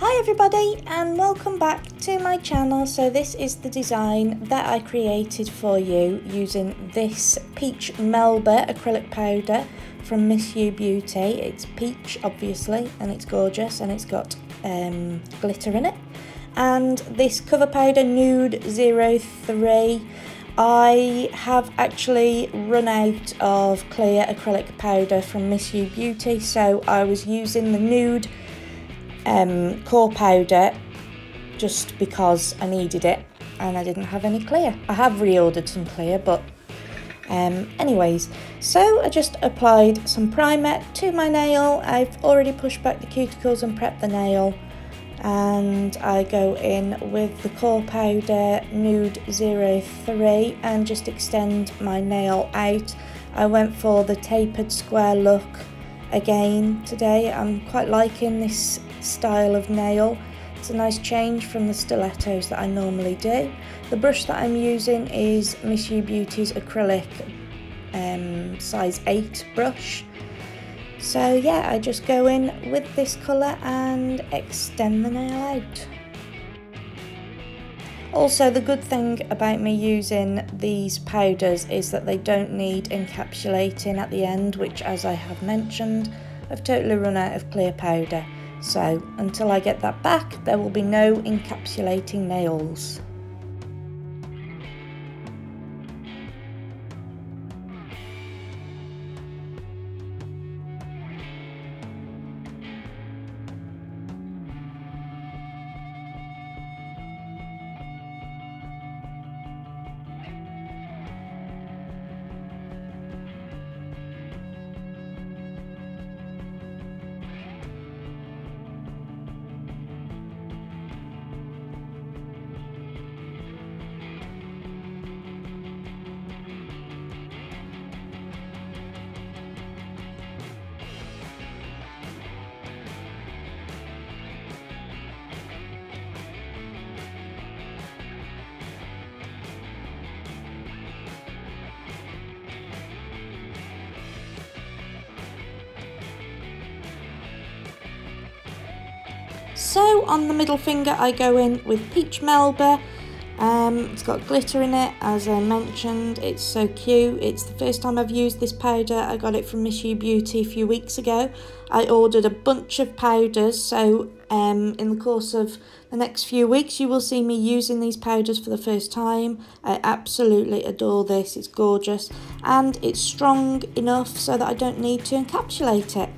Hi everybody and welcome back to my channel. So this is the design that I created for you using this Peach Melba acrylic powder from missubeauty. It's peach obviously and it's gorgeous and it's got glitter in it. And this cover powder Nude 03. I have actually run out of clear acrylic powder from missubeauty, so I was using the nude core powder just because I needed it and I didn't have any clear. I have reordered some clear, but anyways, so I just applied some primer to my nail. I've already pushed back the cuticles and prepped the nail, and I go in with the core powder Nude 03 and just extend my nail out. I went for the tapered square look again today. I'm quite liking this style of nail. It's a nice change from the stilettos that I normally do. The brush that I'm using is missubeauty's acrylic size 8 brush. So yeah, I just go in with this colour and extend the nail out. Also, the good thing about me using these powders is that they don't need encapsulating at the end, which, as I have mentioned, I've totally run out of clear powder. So until I get that back, there will be no encapsulating nails. So on the middle finger I go in with Peach Melba. It's got glitter in it, as I mentioned. It's so cute. It's the first time I've used this powder. I got it from missubeauty a few weeks ago. I ordered a bunch of powders, so in the course of the next few weeks you will see me using these powders for the first time. I absolutely adore this. It's gorgeous and it's strong enough so that I don't need to encapsulate it.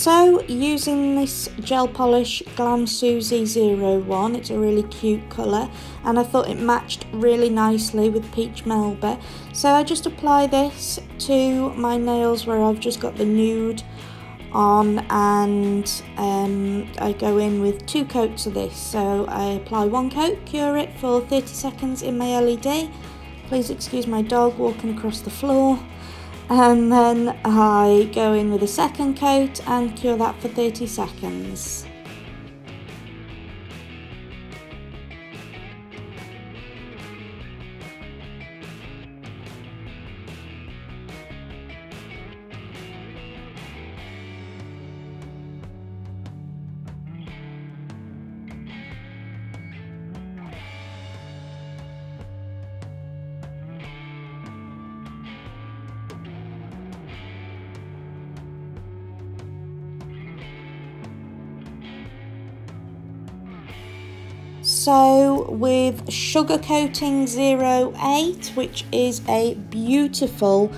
So using this gel polish Glam Susie 01, it's a really cute colour and I thought it matched really nicely with Peach Melba. So I just apply this to my nails where I've just got the nude on, and I go in with 2 coats of this. So I apply 1 coat, cure it for 30 seconds in my LED. Please excuse my dog walking across the floor. And then I go in with a 2nd coat and cure that for 30 seconds. So with Sugar Coating 08, which is a beautiful,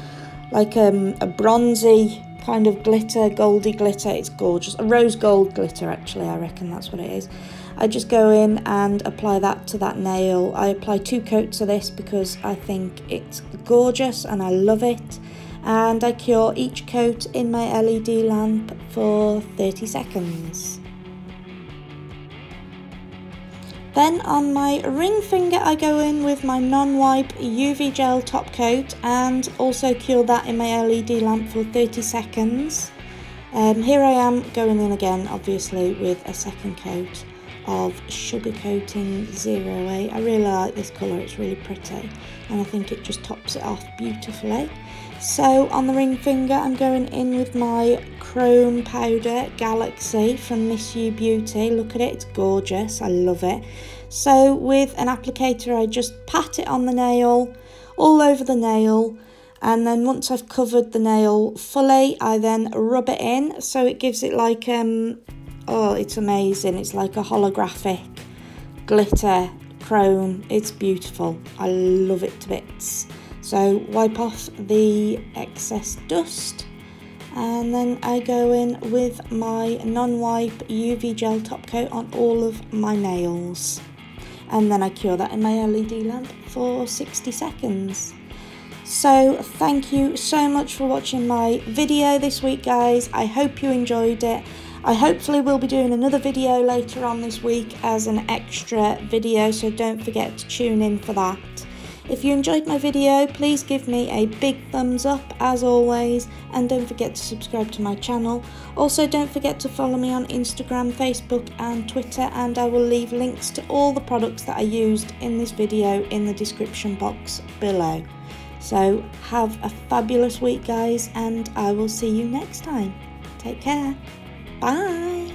like a bronzy kind of glitter, goldy glitter, it's gorgeous, a rose gold glitter actually, I reckon that's what it is. I just go in and apply that to that nail. I apply 2 coats of this because I think it's gorgeous and I love it. And I cure each coat in my LED lamp for 30 seconds. Then on my ring finger I go in with my non-wipe UV gel top coat and also cure that in my LED lamp for 30 seconds. Here I am going in again obviously with a 2nd coat of Sugar Coating 08. I really like this colour, it's really pretty and I think it just tops it off beautifully. So on the ring finger I'm going in with my chrome powder Galaxy from missubeauty. Look at it, it's gorgeous, I love it. So with an applicator I just pat it on the nail, all over the nail, and then once I've covered the nail fully I then rub it in so it gives it like oh, it's amazing, it's like a holographic glitter chrome. It's beautiful, I love it to bits. So wipe off the excess dust and then I go in with my non-wipe UV gel top coat on all of my nails, and then I cure that in my LED lamp for 60 seconds. So thank you so much for watching my video this week guys, I hope you enjoyed it. I hopefully will be doing another video later on this week as an extra video, so don't forget to tune in for that. If you enjoyed my video, please give me a big thumbs up as always, and don't forget to subscribe to my channel. Also don't forget to follow me on Instagram, Facebook and Twitter, and I will leave links to all the products that I used in this video in the description box below. So have a fabulous week guys, and I will see you next time. Take care. Bye.